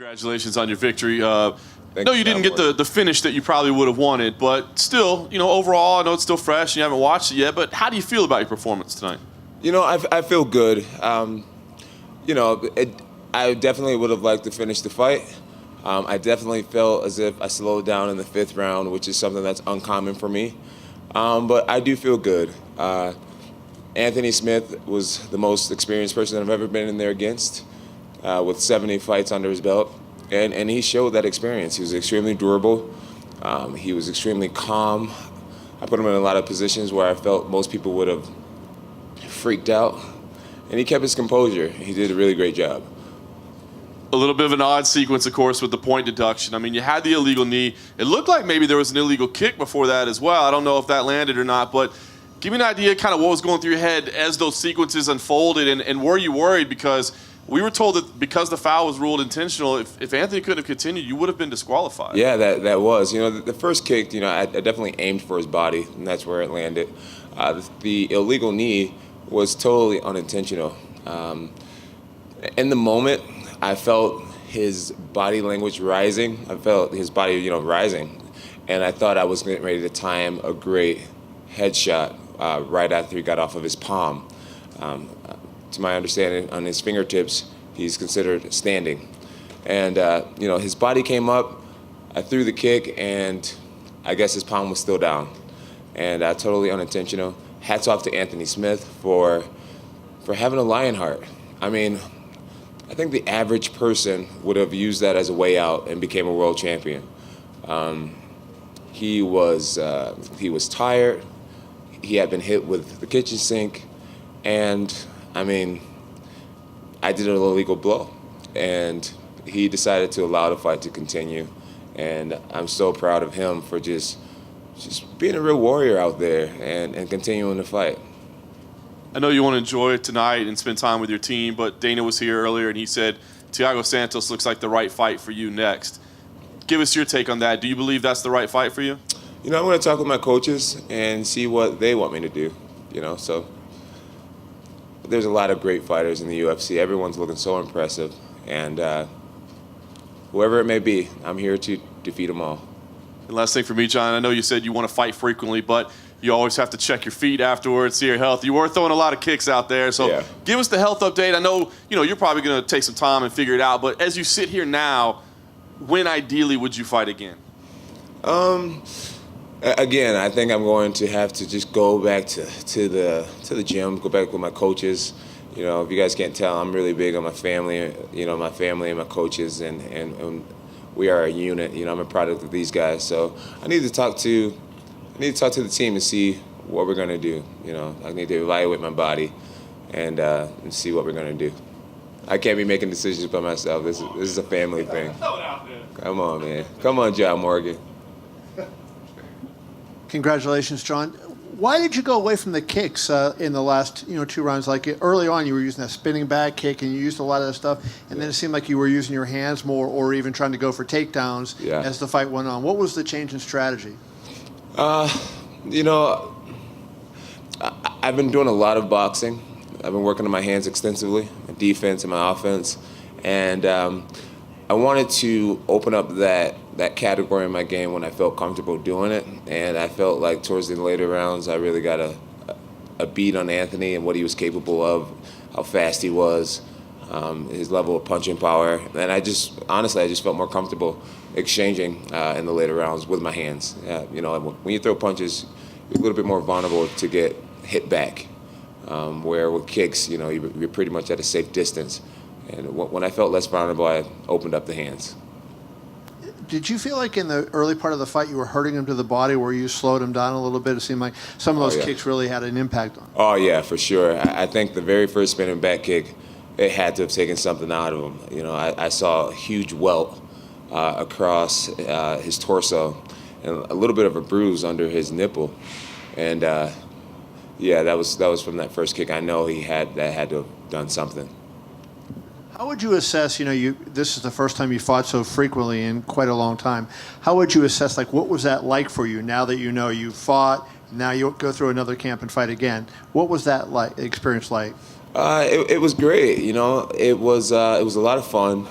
Congratulations on your victory. Thanks No, you didn't for get that, the finish that you probably would have wanted, but still, overall, I know it's still fresh and you haven't watched it yet, but how do you feel about your performance tonight? I feel good. I definitely would have liked to finish the fight. I definitely felt as if I slowed down in the fifth round, which is something that's uncommon for me. But I do feel good. Anthony Smith was the most experienced person I've ever been in there against, with 70 fights under his belt. And he showed that experience. He was extremely durable. He was extremely calm. I put him in a lot of positions where I felt most people would have freaked out. And he kept his composure. He did a really great job. A little bit of an odd sequence, of course, with the point deduction. I mean, you had the illegal knee. It looked like maybe there was an illegal kick before that as well. I don't know if that landed or not, but give me an idea kind of what was going through your head as those sequences unfolded, and were you worried? Because we were told that because the foul was ruled intentional, if Anthony couldn't have continued, you would have been disqualified. Yeah, that was. The first kick, I definitely aimed for his body, and that's where it landed. The illegal knee was totally unintentional. In the moment, I felt his body language rising. I felt his body, rising. And I thought I was getting ready to time a great headshot right after he got off of his palm. To my understanding, on his fingertips, he's considered standing. And, his body came up. I threw the kick, and I guess his palm was still down. And totally unintentional. Hats off to Anthony Smith for having a lion heart. I mean, I think the average person would have used that as a way out and became a world champion. He was tired. He had been hit with the kitchen sink, and I mean, I did an illegal blow, and he decided to allow the fight to continue, and I'm so proud of him for just being a real warrior out there and continuing to fight. I know you want to enjoy it tonight and spend time with your team, but Dana was here earlier and he said Thiago Santos looks like the right fight for you next. Give us your take on that. Do you believe that's the right fight for you? I'm going to talk with my coaches and see what they want me to do. So there's a lot of great fighters in the UFC. Everyone's looking so impressive, and whoever it may be, I'm here to defeat them all. And last thing for me, John, I know you said you want to fight frequently, but you always have to check your feet afterwards, see your health. You were throwing a lot of kicks out there, so yeah. Give us the health update. I know you're probably going to take some time and figure it out, but as you sit here now, when ideally would you fight again? Again, I think I'm going to have to just go back to the gym, go back with my coaches. If you guys can't tell, I'm really big on my family. My family and my coaches, and we are a unit. I'm a product of these guys, so I need to talk to the team and see what we're gonna do. I need to evaluate my body and see what we're gonna do. I can't be making decisions by myself. This is a family thing. Come on, man. Come on, John Morgan. Congratulations, John. Why did you go away from the kicks in the last 2 rounds? Like early on, you were using that spinning back kick, and you used a lot of that stuff, and then it seemed like you were using your hands more, or even trying to go for takedowns as the fight went on. What was the change in strategy? I've been doing a lot of boxing. I've been working on my hands extensively, my defense and my offense, and I wanted to open up that category in my game when I felt comfortable doing it, and I felt like towards the later rounds I really got a beat on Anthony and what he was capable of, how fast he was, his level of punching power, and I just felt more comfortable exchanging in the later rounds with my hands. When you throw punches, you're a little bit more vulnerable to get hit back, where with kicks, you're pretty much at a safe distance. And when I felt less vulnerable, I opened up the hands. Did you feel like in the early part of the fight you were hurting him to the body, where you slowed him down a little bit? It seemed like some of those kicks really had an impact on him. Oh, yeah, for sure. I think the very first spinning back kick, it had to have taken something out of him. I saw a huge welt across his torso and a little bit of a bruise under his nipple. And, that was from that first kick. I know that had to have done something. How would you assess, this is the first time you fought so frequently in quite a long time. How would you assess, what was that like for you now that you fought, now you go through another camp and fight again? What was that experience like? It was great, It was a lot of fun.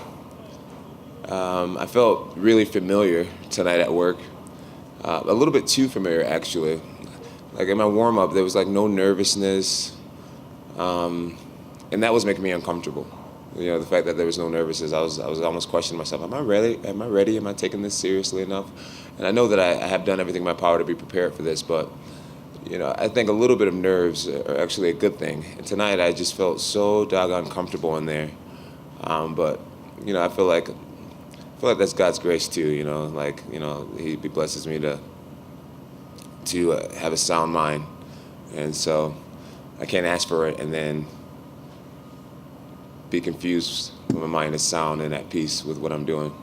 I felt really familiar tonight at work. A little bit too familiar, actually. Like in my warm-up, there was like no nervousness, and that was making me uncomfortable. You know, the fact that there was no nervousness, I was almost questioning myself. Am I ready? Am I ready? Am I taking this seriously enough? And I know that I have done everything in my power to be prepared for this, but you know, I think a little bit of nerves are actually a good thing. And tonight, I just felt so doggone comfortable in there. But you know, I feel like that's God's grace too. You know, like you know, He blesses me to have a sound mind, and so I can't ask for it and then be confused when my mind is sound and at peace with what I'm doing.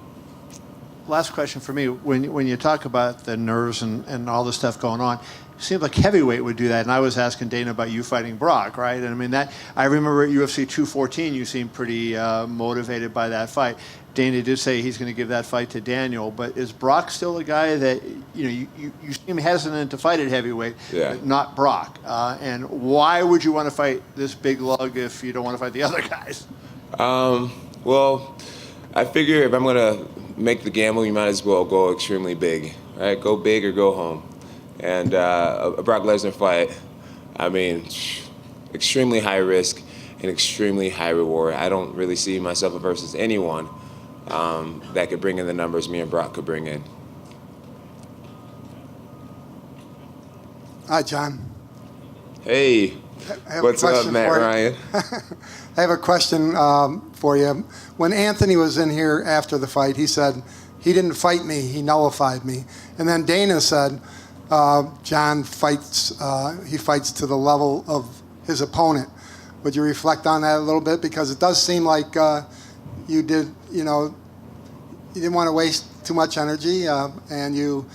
Last question for me. When you talk about the nerves and all the stuff going on, it seems like heavyweight would do that. And I was asking Dana about you fighting Brock, right? And I mean, that I remember at UFC 214, you seemed pretty motivated by that fight. Dana did say he's going to give that fight to Daniel, but is Brock still a guy that you seem hesitant to fight at heavyweight, but not Brock? And why would you want to fight this big lug if you don't want to fight the other guys? Well, I figure if I'm going to make the gamble, you might as well go extremely big, right? Go big or go home. And a Brock Lesnar fight, I mean, extremely high risk and extremely high reward. I don't really see myself versus anyone that could bring in the numbers me and Brock could bring in. Hi, John. Hey, what's up, Matt Ryan? I have a question for you. When Anthony was in here after the fight, he said, he didn't fight me, he nullified me. And then Dana said, John fights, he fights to the level of his opponent. Would you reflect on that a little bit? Because it does seem like you didn't want to waste too much energy, and you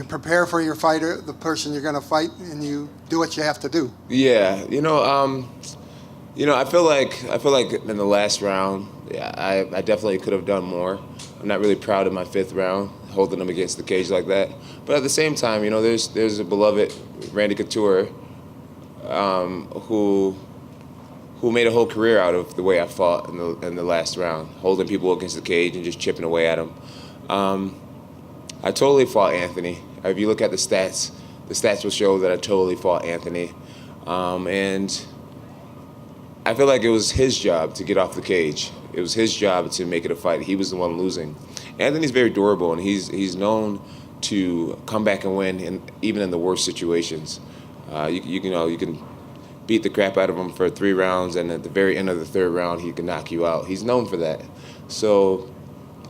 prepare for your fighter, the person you're going to fight, and you do what you have to do. Yeah, I feel like in the last round, I definitely could have done more. I'm not really proud of my fifth round, holding him against the cage like that. But at the same time, there's a beloved Randy Couture who made a whole career out of the way I fought in the last round, holding people against the cage and just chipping away at them. I totally fought Anthony. If you look at the stats will show that I totally fought Anthony. And I feel like it was his job to get off the cage. It was his job to make it a fight. He was the one losing. Anthony's very durable, and he's known to come back and win, even in the worst situations. You can beat the crap out of him for 3 rounds, and at the very end of the 3rd round, he can knock you out. He's known for that. So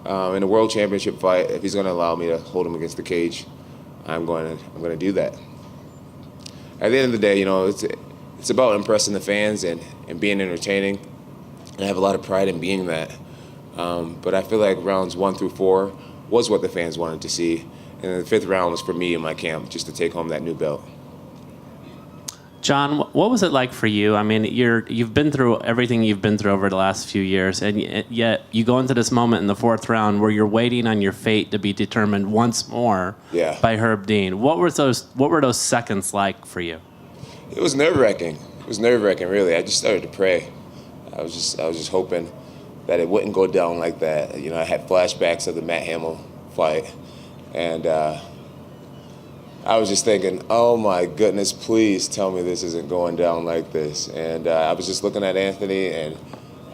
in a world championship fight, if he's going to allow me to hold him against the cage, I'm going to do that. At the end of the day, it's about impressing the fans and being entertaining. And I have a lot of pride in being that. But I feel like rounds 1 through 4 was what the fans wanted to see. And then the 5th round was for me in my camp, just to take home that new belt. John, what was it like for you? I mean, you've been through everything you've been through over the last few years, and yet you go into this moment in the 4th round where you're waiting on your fate to be determined once more by Herb Dean. What were those seconds like for you? It was nerve-wracking. It was nerve-wracking, really. I just started to pray. I was just hoping that it wouldn't go down like that. I had flashbacks of the Matt Hamill fight, and I was just thinking, oh my goodness, please tell me this isn't going down like this. And I was just looking at Anthony, and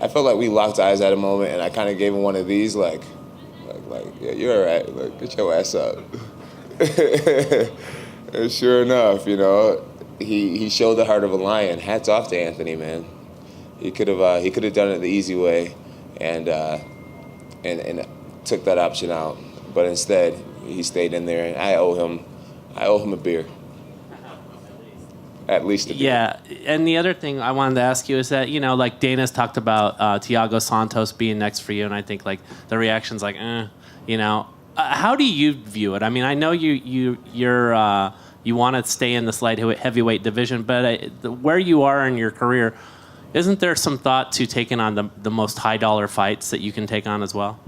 I felt like we locked eyes at a moment, and I kind of gave him one of these, like, yeah, you're all right. Like, get your ass up. And sure enough, he showed the heart of a lion. Hats off to Anthony, man. He could have done it the easy way, and took that option out. But instead, he stayed in there, and I owe him a beer. At least a beer. Yeah, and the other thing I wanted to ask you is that, like Dana's talked about Thiago Santos being next for you, and I think like the reaction's like, how do you view it? I mean, I know you want to stay in this light heavyweight division, but where you are in your career, isn't there some thought to taking on the most high dollar fights that you can take on as well?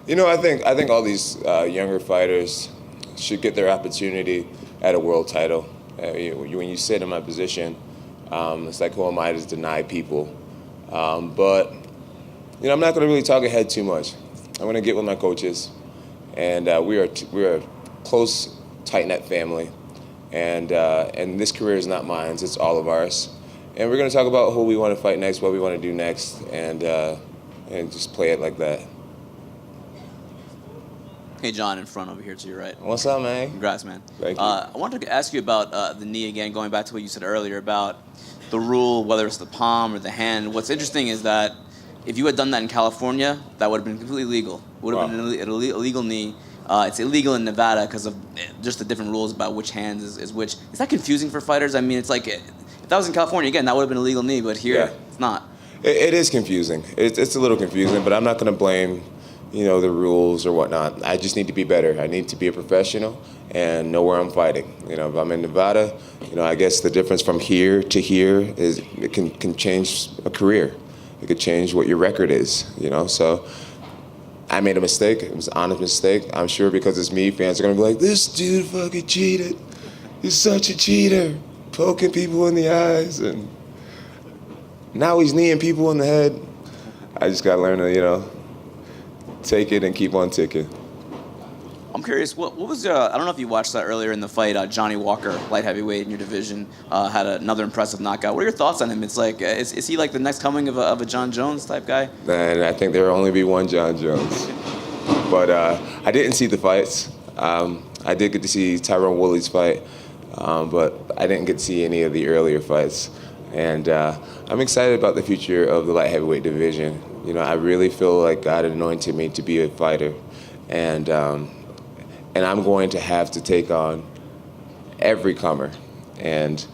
I think all these younger fighters should get their opportunity at a world title. When you sit in my position, it's like, who am I to deny people? But I'm not going to really talk ahead too much. I want to get with my coaches, and we're a close, tight-knit family, and this career is not mine; it's all of ours. And we're going to talk about who we want to fight next, what we want to do next, and just play it like that. Hey, John, in front over here to your right. What's up, man? Congrats, man. Thank you. I wanted to ask you about the knee again, going back to what you said earlier about the rule, whether it's the palm or the hand. What's interesting is that if you had done that in California, that would have been completely legal. It would have been an illegal knee. It's illegal in Nevada because of just the different rules about which hands is which. Is that confusing for fighters? I mean, it's like, if that was in California, again, that would have been a legal knee, but here, it's not. It is confusing. It's a little confusing, but I'm not going to blame the rules or whatnot. I just need to be better. I need to be a professional and know where I'm fighting. If I'm in Nevada, I guess the difference from here to here is it can change a career. It could change what your record is, So I made a mistake. It was an honest mistake. I'm sure because it's me, fans are going to be like, this dude fucking cheated. He's such a cheater. Poking people in the eyes. And now he's kneeing people in the head. I just got to learn to, take it and keep on ticking. I'm curious, what was, I don't know if you watched that earlier in the fight, Johnny Walker, light heavyweight in your division, had another impressive knockout. What are your thoughts on him? It's like, is he like the next coming of a John Jones type guy? And I think there will only be one John Jones. But I didn't see the fights. I did get to see Tyrone Woodley's fight, but I didn't get to see any of the earlier fights. And I'm excited about the future of the light heavyweight division. I really feel like God anointed me to be a fighter, and I'm going to have to take on every comer. And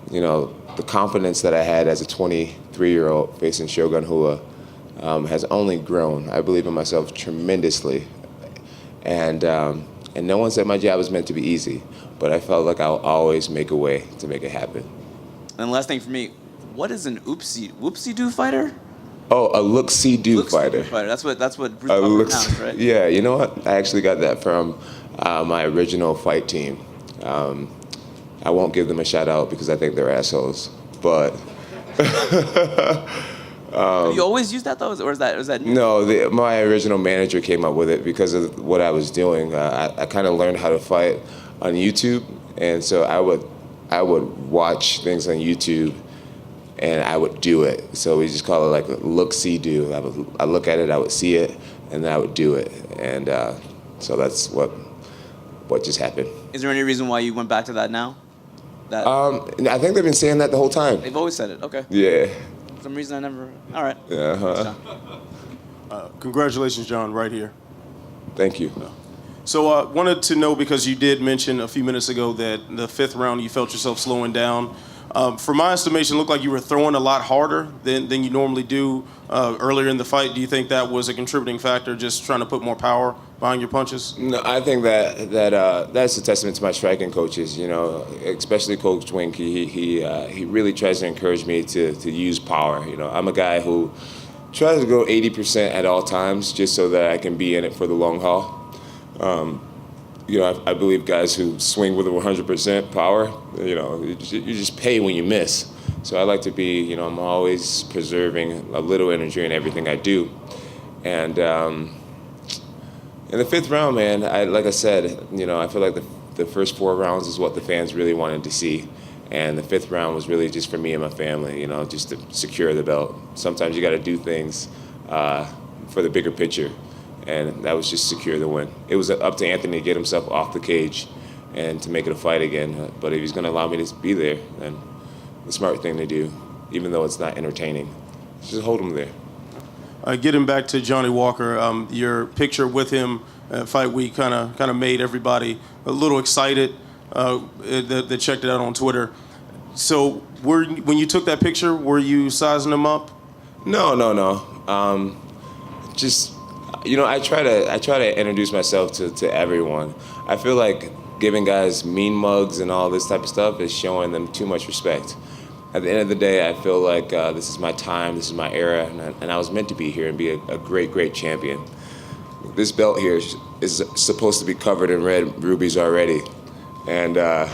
the confidence that I had as a 23-year-old facing Shogun Rua has only grown. I believe in myself tremendously, and no one said my job was meant to be easy, but I felt like I'll always make a way to make it happen. And the last thing for me, what is an whoopsie-doo fighter? Oh, a look-see-do fighter. That's what Bruce Buffer announced, right? Yeah, you know what? I actually got that from my original fight team. I won't give them a shout out because I think they're assholes. But Have you always used that though, or is that new? No, my original manager came up with it because of what I was doing. I kind of learned how to fight on YouTube, and so I would watch things on YouTube. And I would do it. So we just call it like a look-see-do. I look at it, I would see it, and then I would do it. And so that's what just happened. Is there any reason why you went back to that now? I think they've been saying that the whole time. They've always said it. Okay. Yeah. For some reason I never. All right. Yeah. Congratulations, John, right here. Thank you. So I wanted to know, because you did mention a few minutes ago that the fifth round you felt yourself slowing down. For my estimation, it looked like you were throwing a lot harder than you normally do earlier in the fight. Do you think that was a contributing factor, just trying to put more power behind your punches? No, I think that's a testament to my striking coaches. Especially Coach Wink. He really tries to encourage me to use power. I'm a guy who tries to go 80% at all times, just so that I can be in it for the long haul. I believe guys who swing with 100% power, you just pay when you miss. So I like to be, I'm always preserving a little energy in everything I do. And in the fifth round, man, like I said, I feel like the first 4 rounds is what the fans really wanted to see. And the fifth round was really just for me and my family, just to secure the belt. Sometimes you got to do things for the bigger picture. And that was just secure the win. It was up to Anthony to get himself off the cage and to make it a fight again. But if he's going to allow me to be there, then the smart thing to do, even though it's not entertaining, is just hold him there. Getting back to Johnny Walker, your picture with him at Fight Week kind of made everybody a little excited that checked it out on Twitter. So when you took that picture, were you sizing him up? No. I try to introduce myself to everyone. I feel like giving guys mean mugs and all this type of stuff is showing them too much respect. At the end of the day, I feel like this is my time, this is my era, and I was meant to be here and be a great, great champion. This belt here is supposed to be covered in red rubies already, and I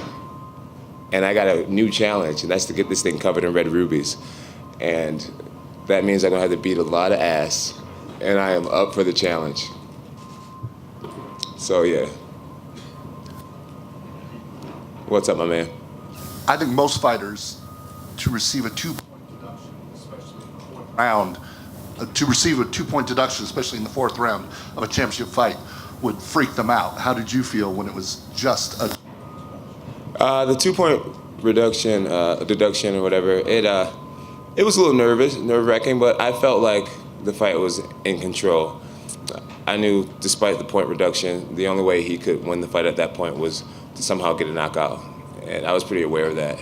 got a new challenge, and that's to get this thing covered in red rubies. And that means I'm gonna have to beat a lot of ass, and I am up for the challenge. So, yeah. What's up, my man? I think most fighters, to receive a 2-point deduction, especially in the fourth round, to receive a 2-point deduction, especially in the fourth round of a championship fight, would freak them out. How did you feel when it was just a? The 2-point deduction or whatever, it was a little nerve-wracking, but I felt like the fight was in control. I knew, despite the point reduction, the only way he could win the fight at that point was to somehow get a knockout, and I was pretty aware of that.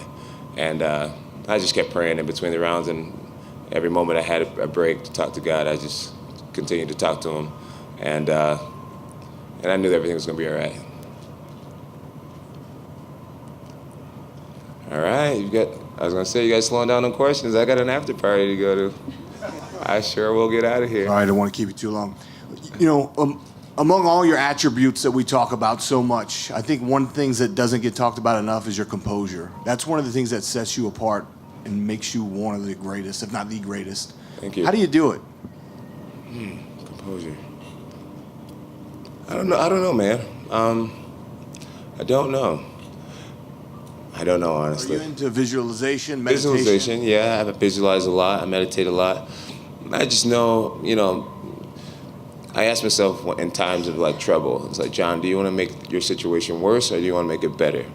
And I just kept praying in between the rounds, and every moment I had a break to talk to God, I just continued to talk to him, and I knew that everything was gonna be all right. All right, I was gonna say, you guys slowing down on questions. I got an after party to go to. I sure will get out of here. All right, I don't want to keep you too long. You know, among all your attributes that we talk about so much, I think one thing that doesn't get talked about enough is your composure. That's one of the things that sets you apart and makes you one of the greatest, if not the greatest. Thank you. How do you do it? Composure. I don't know, man. I don't know. Are Honestly. you into visualization, meditation? Visualization, yeah. I visualize a lot. I meditate a lot. I just know, I ask myself in times of like trouble, it's like, John, do you want to make your situation worse or do you want to make it better?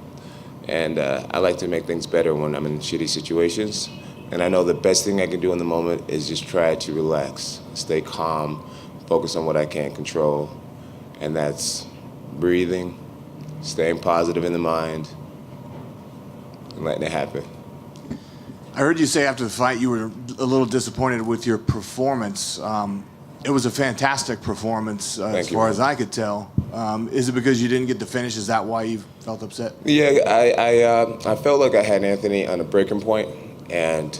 And I like to make things better when I'm in shitty situations. And I know the best thing I can do in the moment is just try to relax, stay calm, focus on what I can't control. And that's breathing, staying positive in the mind, and letting it happen. I heard you say after the fight you were a little disappointed with your performance. It was a fantastic performance as far as I could tell. Is it because you didn't get the finish? Is that why you felt upset? Yeah, I felt like I had Anthony on a breaking point, and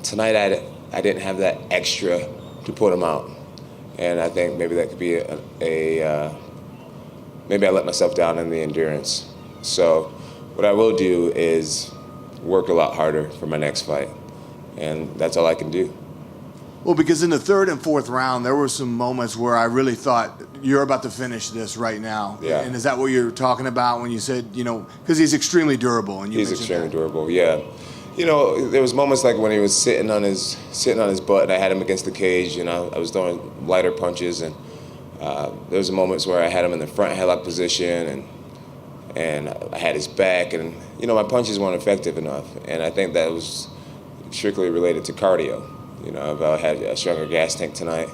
tonight I didn't have that extra to put him out. And I think maybe that could be maybe I let myself down in the endurance. So what I will do is work a lot harder for my next fight, and that's all I can do. Well, because in the third and fourth round, there were some moments where I really thought, you're about to finish this right now. Yeah. And is that what you're talking about when you said, because he's extremely durable? And He's extremely durable, yeah. There was moments like when he was sitting on his butt, and I had him against the cage, and I was throwing lighter punches, and there was moments where I had him in the front headlock position, and I had his back, and my punches weren't effective enough, and I think that was strictly related to cardio. If I had a stronger gas tank tonight,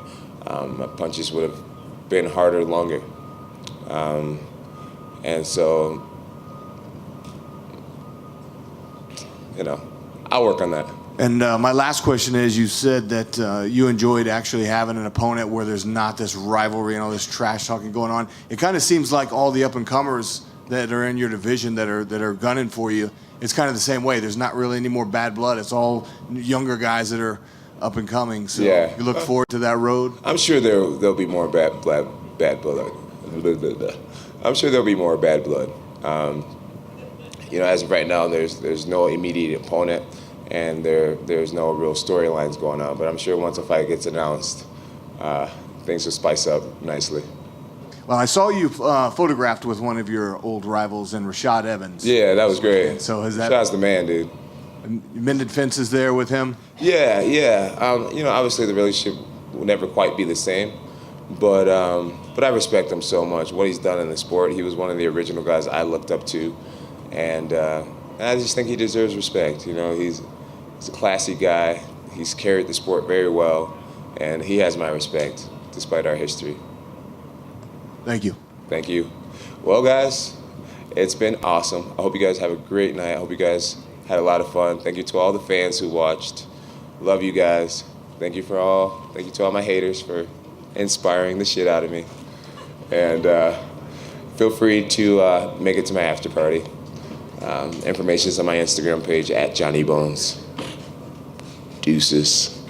my punches would have been harder, longer, and so I'll work on that. And my last question is, you said that you enjoyed actually having an opponent where there's not this rivalry and all this trash talking going on. It kind of seems like all the up-and-comers that are in your division that are gunning for you, it's kind of the same way. There's not really any more bad blood. It's all younger guys that are up and coming. So yeah. You look forward to that road? I'm sure there'll be more bad blood. I'm sure there'll be more bad blood. As of right now, there's no immediate opponent, and there's no real storylines going on. But I'm sure once a fight gets announced, things will spice up nicely. Well, I saw you photographed with one of your old rivals in Rashad Evans. Yeah, that was great. So has that? Rashad's the man, dude. You mended fences there with him? Yeah. Obviously the relationship will never quite be the same, but I respect him so much. What he's done in the sport, he was one of the original guys I looked up to, and I just think he deserves respect. He's a classy guy. He's carried the sport very well, and he has my respect despite our history. Thank you. Thank you. Well, guys, it's been awesome. I hope you guys have a great night. I hope you guys had a lot of fun. Thank you to all the fans who watched. Love you guys. Thank you to all my haters for inspiring the shit out of me. And feel free to make it to my after party. Information is on my Instagram page @JohnnyBones. Deuces.